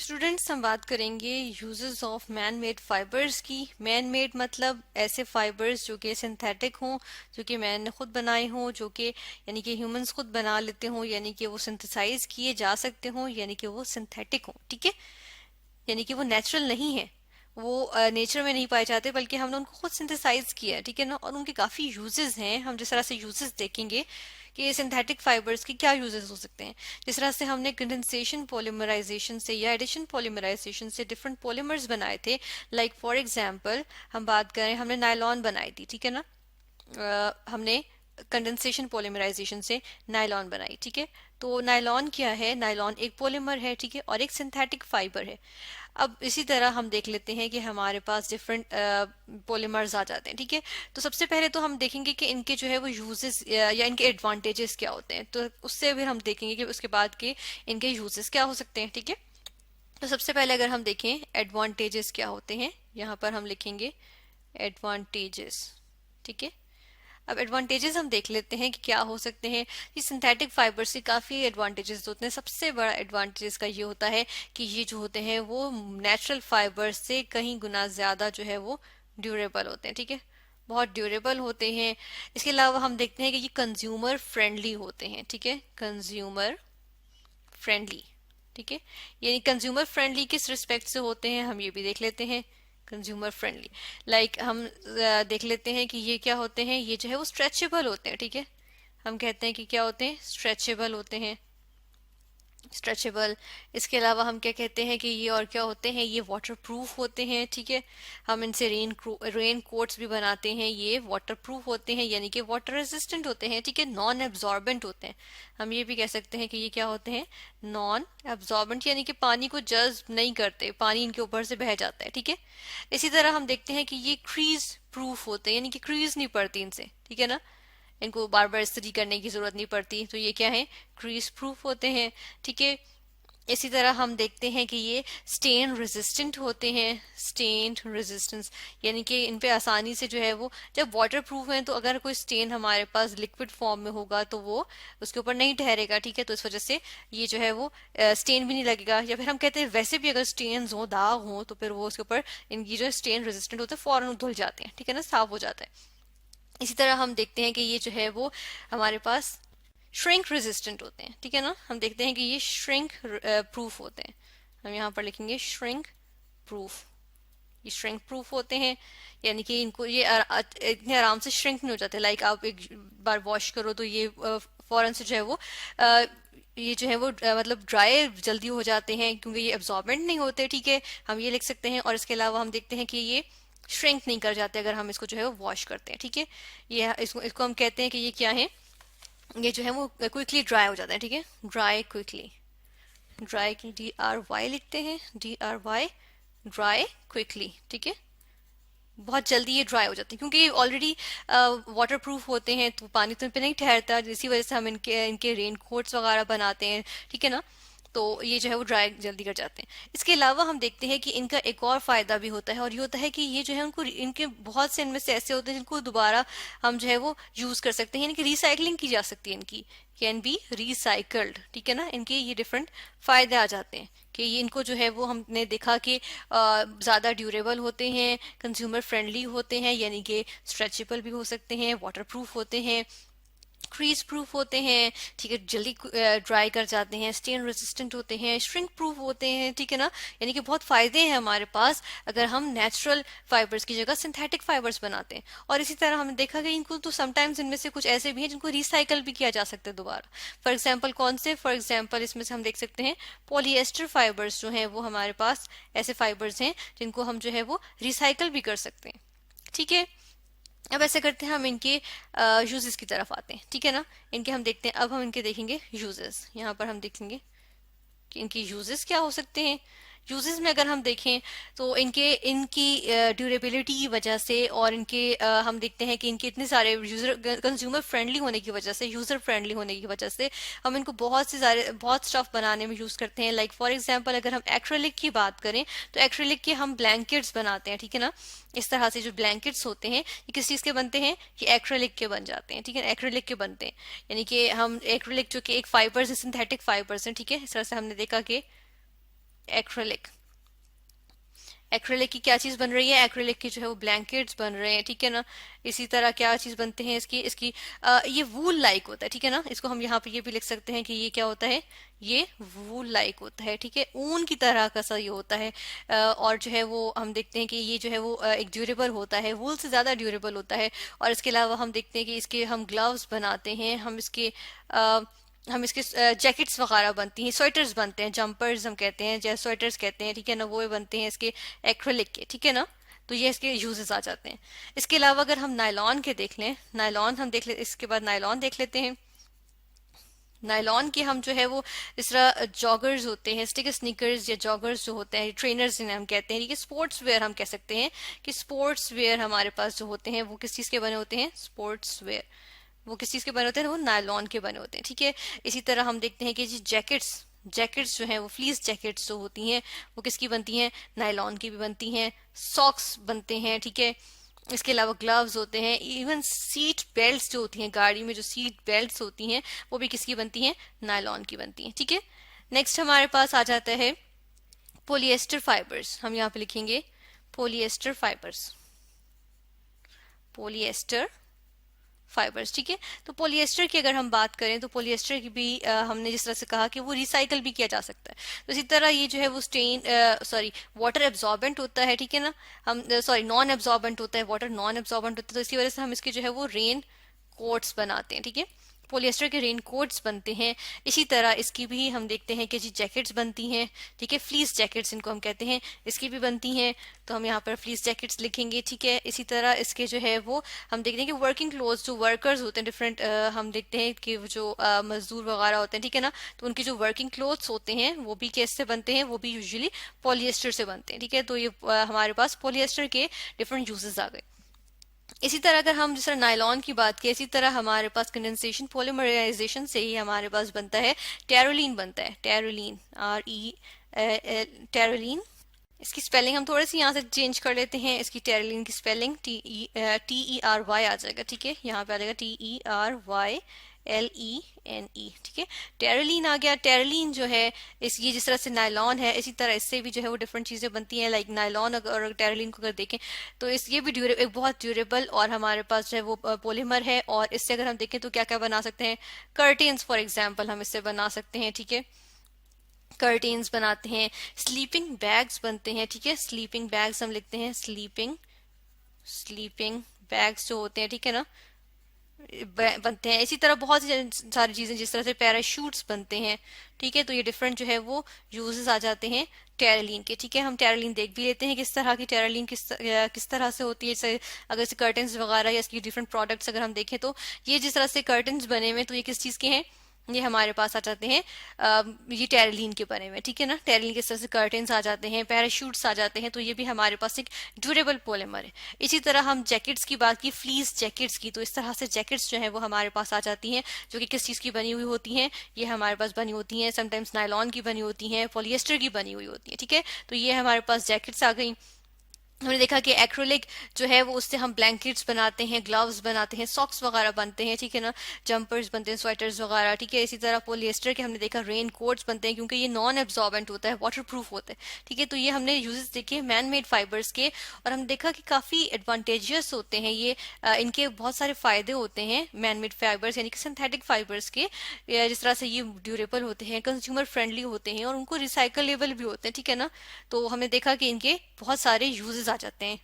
Students हम बात करेंगे uses of man made fibres की। मैन मेड मतलब ऐसे फाइबर्स जो कि सिंथेटिक हों, जो कि मैन ने खुद बनाए हों, जो कि यानी कि ह्यूमंस खुद बना लेते हों, यानी कि वो सिंथेसाइज किए जा सकते हों, यानी कि वो सिंथेटिक हों। ठीक है, यानी कि वो नेचुरल नहीं है, वो नेचर में नहीं पाए जाते, बल्कि हमने उनको खुद सिंथेसाइज किया है। ठीक है ना, और उनके काफ़ी यूजेस हैं। हम जिस तरह से यूजेस देखेंगे कि सिंथेटिक फाइबर्स के क्या यूजेस हो सकते हैं, जिस तरह से हमने कंडेंसेशन पॉलीमराइजेशन से या एडिशन पॉलीमराइजेशन से डिफरेंट पॉलीमर्स बनाए थे। लाइक फॉर एग्जांपल हम बात करें, हमने नायलॉन बनाई थी। ठीक है ना, हमने कंडेंसेशन पॉलीमराइजेशन से नायलॉन बनाई। ठीक है, तो नायलॉन क्या है? नायलॉन एक पॉलीमर है, ठीक है, और एक सिंथेटिक फाइबर है। अब इसी तरह हम देख लेते हैं कि हमारे पास डिफरेंट पॉलीमर्स आ जाते हैं। ठीक है, तो सबसे पहले तो हम देखेंगे कि इनके जो है वो यूजेस या इनके एडवांटेजेस क्या होते हैं, तो उससे फिर हम देखेंगे कि उसके बाद के इनके यूजेस क्या हो सकते हैं। ठीक है, तो सबसे पहले अगर हम देखें एडवांटेजेस क्या होते हैं, यहाँ पर हम लिखेंगे एडवांटेजेस। ठीक है, अब एडवांटेजेस हम देख लेते हैं कि क्या हो सकते हैं। ये सिंथेटिक फाइबर से काफ़ी एडवांटेजेस होते हैं। सबसे बड़ा एडवांटेजेस का ये होता है कि ये जो होते हैं वो नेचुरल फाइबर से कहीं गुना ज़्यादा जो है वो ड्यूरेबल होते हैं। ठीक है, बहुत ड्यूरेबल होते हैं। इसके अलावा हम देखते हैं कि ये कंज्यूमर फ्रेंडली होते हैं। ठीक है, कंज्यूमर फ्रेंडली। ठीक है, यानी कंज्यूमर फ्रेंडली किस रिस्पेक्ट से होते हैं हम ये भी देख लेते हैं। कंज्यूमर फ्रेंडली लाइक हम देख लेते हैं कि ये क्या होते हैं, ये जो है वो स्ट्रेचेबल होते हैं। ठीक है, हम कहते हैं कि क्या होते हैं, स्ट्रेचेबल होते हैं, स्ट्रेचेबल। इसके अलावा हम क्या कहते हैं कि ये और क्या होते हैं, ये वाटर प्रूफ होते हैं। ठीक है, हम इनसे रेन कोट्स भी बनाते हैं, ये वाटर प्रूफ होते हैं, यानी कि वाटर रेजिस्टेंट होते हैं। ठीक है, नॉन एब्जॉर्बेंट होते हैं। हम ये भी कह सकते हैं कि ये क्या होते हैं, नॉन एब्जॉर्बेंट, यानी कि पानी को जज्ब नहीं करते, पानी इनके ऊपर से बह जाता है। ठीक है, इसी तरह हम देखते हैं कि ये क्रीज प्रूफ होते हैं, यानी कि क्रीज नहीं पड़ती इनसे। ठीक है ना, इनको बार बार इस्त्री करने की जरूरत नहीं पड़ती, तो ये क्या है, क्रीज प्रूफ होते हैं। ठीक है, इसी तरह हम देखते हैं कि ये स्टेन रेजिस्टेंट होते हैं। स्टेन रेजिस्टेंस यानी कि इन पे आसानी से जो है वो, जब वाटर प्रूफ है तो अगर कोई स्टेन हमारे पास लिक्विड फॉर्म में होगा तो वो उसके ऊपर नहीं ठहरेगा। ठीक है, तो इस वजह से ये जो है वो स्टेन भी नहीं लगेगा। या फिर हम कहते हैं वैसे भी अगर स्टेन्स हो, दाग हो, तो फिर वो उसके ऊपर इनकी जो स्टेन रेजिस्टेंट होते हैं फौरन धुल जाते हैं। ठीक है ना, साफ हो जाता है। इसी तरह हम देखते हैं कि ये जो है वो हमारे पास श्रिंक रेजिस्टेंट होते हैं। ठीक है ना, हम देखते हैं कि ये श्रिंक प्रूफ होते हैं। हम यहाँ पर लिखेंगे श्रिंक प्रूफ। ये श्रिंक प्रूफ होते हैं, यानी कि इनको ये इतने आराम से श्रिंक नहीं हो जाते। लाइक आप एक बार वॉश करो तो ये फौरन से जो है वो ये जो है वो मतलब ड्राई जल्दी हो जाते हैं, क्योंकि ये एब्जॉर्बेंट नहीं होते। ठीक है, हम ये लिख सकते हैं। और इसके अलावा हम देखते हैं कि ये श्रिंक नहीं कर जाते अगर हम इसको जो है वो वॉश करते हैं। ठीक है, ये इसको हम कहते हैं कि ये क्या है, ये जो है वो क्विकली ड्राई हो जाता है। ठीक है, ड्राई क्विकली, ड्राई की DRY लिखते हैं, DRY, ड्राई क्विकली। ठीक है, बहुत जल्दी ये ड्राई हो जाते हैं, क्योंकि ये ऑलरेडी वाटर प्रूफ होते हैं, तो पानी तो इन पे नहीं ठहरता, इसी वजह से हम इनके इनके रेन कोट्स वगैरह बनाते हैं। ठीक है ना, तो ये जो है वो ड्राई जल्दी कर जाते हैं। इसके अलावा हम देखते हैं कि इनका एक और फायदा भी होता है, और ये होता है कि ये जो है उनको, इनके बहुत से इनमें से ऐसे होते हैं जिनको दोबारा हम जो है वो यूज कर सकते हैं, इनकी रिसाइकलिंग की जा सकती है, इनकी कैन बी रिसाइकल्ड। ठीक है ना, इनके ये डिफरेंट फायदे आ जाते हैं कि ये इनको जो है वो हमने देखा कि ज़्यादा ड्यूरेबल होते हैं, कंज्यूमर फ्रेंडली होते हैं, यानी कि स्ट्रेचेबल भी हो सकते हैं, वाटर प्रूफ होते हैं, क्रीज प्रूफ होते हैं। ठीक है, जल्दी ड्राई कर जाते हैं, स्टेन रेजिस्टेंट होते हैं, श्रिंक प्रूफ होते हैं। ठीक है ना, यानी कि बहुत फायदे हैं हमारे पास अगर हम नेचुरल फाइबर्स की जगह सिंथेटिक फाइबर्स बनाते हैं। और इसी तरह हमने देखा कि इनको तो समटाइम्स इनमें से कुछ ऐसे भी हैं जिनको रिसाइकल भी किया जा सकता है दोबारा। फॉर एग्जाम्पल कौन से, फॉर एग्जाम्पल इसमें से हम देख सकते हैं पॉलीएस्टर फाइबर्स जो हैं वो हमारे पास ऐसे फाइबर्स हैं जिनको हम जो है वो रिसाइकल भी कर सकते हैं। ठीक है, अब ऐसे करते हैं, हम इनके यूजेस की तरफ आते हैं। ठीक है ना, इनके हम देखते हैं, अब हम इनके देखेंगे यूजेस। यहाँ पर हम देखेंगे कि इनकी यूजेस क्या हो सकते हैं। यूजेस में अगर हम देखें तो इनके इनकी ड्यूरेबिलिटी की वजह से, और इनके हम देखते हैं कि इनके इतने सारे यूजर कंज्यूमर फ्रेंडली होने की वजह से, यूजर फ्रेंडली होने की वजह से हम इनको बहुत से सारे बहुत स्टफ बनाने में यूज करते हैं। लाइक फॉर एग्जांपल अगर हम एक्रेलिक की बात करें तो एक्रेलिक के हम ब्लैंकेट्स बनाते हैं। ठीक है ना, इस तरह से जो ब्लैंकेट्स होते हैं ये किस चीज के बनते हैं, कि एक्रेलिक के बन जाते हैं। ठीक है, एक्रेलिक के बनते हैं, यानी कि हम एक्रेलिक जो कि एक फाइबर है, सिंथेटिक फाइबर्स हैं। ठीक है, इस तरह से हमने देखा कि एक्रेलिक। एक्रेलिक की क्या चीज बन रही है, एक्रेलिक की जो है वो ब्लैंकेट्स बन रहे हैं, ठीक है ना। इसी तरह क्या चीज बनते हैं इसकी इसकी ये वूल लाइक होता है, ठीक है ना। इसको हम यहाँ पे ये भी लिख सकते हैं कि ये क्या होता है, ये वूल लाइक होता है, ठीक है, ऊन की तरह का सा ये होता है। और जो है वो हम देखते हैं कि ये जो है वो एक ड्यूरेबल होता है, वूल से ज्यादा ड्यूरेबल होता है। और इसके अलावा हम देखते हैं कि इसके हम ग्लव्स बनाते हैं, हम इसके जैकेट्स वगैरह बनती हैं, स्वेटर्स बनते हैं, जंपर्स हम कहते हैं, जैसे स्वेटर्स कहते हैं, ठीक है ना, वो बनते हैं इसके एक्रेलिक के, ठीक है ना। तो ये इसके यूजेस आ जाते हैं। इसके अलावा अगर हम नायलॉन के देख लें, नायलॉन हम देख ले, इसके बाद नायलॉन देख लेते हैं। नायलॉन के हम जो है वो इस तरह जॉगर्स होते हैं, स्टिक स्नीकर्स या जॉगर्स जो होते हैं, ट्रेनर्स जिन्हें हम कहते हैं, ठीक है, स्पोर्ट्स वेयर हम कह सकते हैं कि स्पोर्ट्स वेयर हमारे पास जो होते हैं वो किस चीज के बने होते हैं, स्पोर्ट्स वेयर वो किस चीज के बने होते हैं, वो नायलॉन के बने होते हैं, ठीक है। इसी तरह हम देखते हैं कि जी जैकेट्स, जैकेट्स जो हैं वो फ्लीस जैकेट्स जो होती हैं वो किसकी बनती हैं, नायलॉन की भी बनती हैं। सॉक्स बनते हैं, ठीक है। इसके अलावा ग्लव्स होते हैं, इवन सीट बेल्ट्स जो होती हैं, गाड़ी में जो सीट बेल्ट्स होती हैं वो भी किसकी बनती हैं, नायलॉन की बनती हैं, ठीक है। नेक्स्ट हमारे पास आ जाता है पोलिएस्टर फाइबर्स। हम यहाँ पे लिखेंगे पोलिएस्टर फाइबर्स, पोलिएस्टर फाइबर्स, ठीक है। तो पोलिएस्टर की अगर हम बात करें तो पोलिएस्टर की भी हमने जिस तरह से कहा कि वो रिसाइकल भी किया जा सकता है, तो इसी तरह ये जो है वो स्टेन सॉरी वाटर एब्जॉर्बेंट होता है, ठीक है ना। हम सॉरी नॉन एब्जॉर्बेंट होता है, वाटर नॉन एब्जॉर्बेंट होता है, तो इसकी वजह से हम इसके जो है वो रेन कोट्स बनाते हैं, ठीक है। पोलिएस्टर के रेन कोट्स बनते हैं। इसी तरह इसकी भी हम देखते हैं कि जी जैकेट्स बनती हैं, ठीक है, फ्लीस जैकेट्स इनको हम कहते हैं, इसकी भी बनती हैं। तो हम यहाँ पर फ्लीस जैकेट्स लिखेंगे, ठीक है। इसी तरह इसके जो है वो हम देखते हैं कि वर्किंग क्लोथ्स जो वर्कर्स होते हैं डिफरेंट, हम देखते हैं कि जो मजदूर वगैरह होते हैं, ठीक है ना, तो उनके जो वर्किंग क्लोथ्स होते हैं वो भी कैसे बनते हैं, वो भी यूजुअली पॉलिएस्टर से बनते हैं, ठीक है। तो ये हमारे पास पॉलिएस्टर के डिफरेंट यूजेस आ गए। इसी तरह अगर हम जिस तरह नायलॉन की बात की, इसी तरह हमारे पास कंडेंसेशन पॉलीमराइजेशन से ही हमारे पास बनता है टेरोलीन, बनता है टेरोलीन, टेरोलीन। इसकी स्पेलिंग हम थोड़ी सी यहाँ से चेंज कर लेते हैं, इसकी टेरोलीन की स्पेलिंग TERY आ जाएगा, ठीक है, यहाँ पे आ जाएगा TERYLENE, ठीक है। टेरोलीन आ गया। टेरोलीन जो है इस ये जिस तरह से नायलॉन है, इसी तरह इससे भी जो है वो डिफरेंट चीजें बनती हैं, लाइक नायलॉन और टेरोलीन को अगर देखें तो इस ये भी एक बहुत ड्यूरेबल और हमारे पास जो है वो पॉलीमर है, और इससे अगर हम देखें तो क्या क्या बना सकते हैं, कर्टेन्स फॉर एग्जाम्पल हम इससे बना सकते हैं, ठीक है, कर्टेन्स बनाते हैं। स्लीपिंग बैग्स बनते हैं, ठीक है, स्लीपिंग बैग्स हम लिखते हैं, स्लीपिंग स्लीपिंग बैग्स जो होते हैं, ठीक है ना, बनते हैं। इसी तरह बहुत सी सारी चीजें जिस तरह से पैराशूट्स बनते हैं, ठीक है। तो ये डिफरेंट जो है वो यूजेस आ जाते हैं टेरालीन के, ठीक है। हम टेरालीन देख भी लेते हैं किस तरह की टेरालीन किस तरह से होती है, जैसे अगर से कर्टन्स वगैरह या इसकी डिफरेंट प्रोडक्ट्स अगर हम देखें तो ये जिस तरह से कर्टन्स बने हुए तो ये किस चीज के हैं, ये हमारे पास आ जाते हैं ये टेरालीन के बने हुए, ठीक है ना। टेरालीन की तरह से कर्टेन्स आ जाते हैं, पैराशूट्स आ जाते हैं, तो ये भी हमारे पास एक ड्यूरेबल पॉलीमर है। इसी तरह हम जैकेट्स की बात की, फ्लीस जैकेट्स की, तो इस तरह से जैकेट्स जो है वो हमारे पास आ जाती हैं, जो कि किस चीज की बनी हुई होती हैं, ये हमारे पास बनी होती हैं समटाइम्स नायलॉन की बनी होती हैं, पॉलिएस्टर की बनी हुई होती है, ठीक है। तो ये हमारे पास जैकेट्स आ गई। हमने देखा कि एक्रेलिक जो है वो उससे हम ब्लैंकेट्स बनाते हैं, ग्लव्स बनाते हैं, सॉक्स वगैरह बनते हैं, ठीक है ना, जंपर्स बनते हैं, स्वेटर्स वगैरह, ठीक है। इसी तरह पोलिएस्टर के हमने देखा रेन कोट्स बनते हैं, क्योंकि ये नॉन एब्जॉर्बेंट होता है, वाटर प्रूफ होता है, ठीक है। तो ये हमने यूजेस देखे मैन मेड फाइबर्स के, और हम देखा कि काफी एडवांटेजियस होते हैं ये, इनके बहुत सारे फायदे होते हैं मैन मेड फाइबर्स यानी कि सिंथेटिक फाइबर्स के। जिस तरह से ये ड्यूरेबल होते हैं, कंज्यूमर फ्रेंडली होते हैं, और उनको रिसाइकलेबल भी होते हैं, ठीक है ना। तो हमने देखा कि इनके बहुत सारे यूजेस आ जाते हैं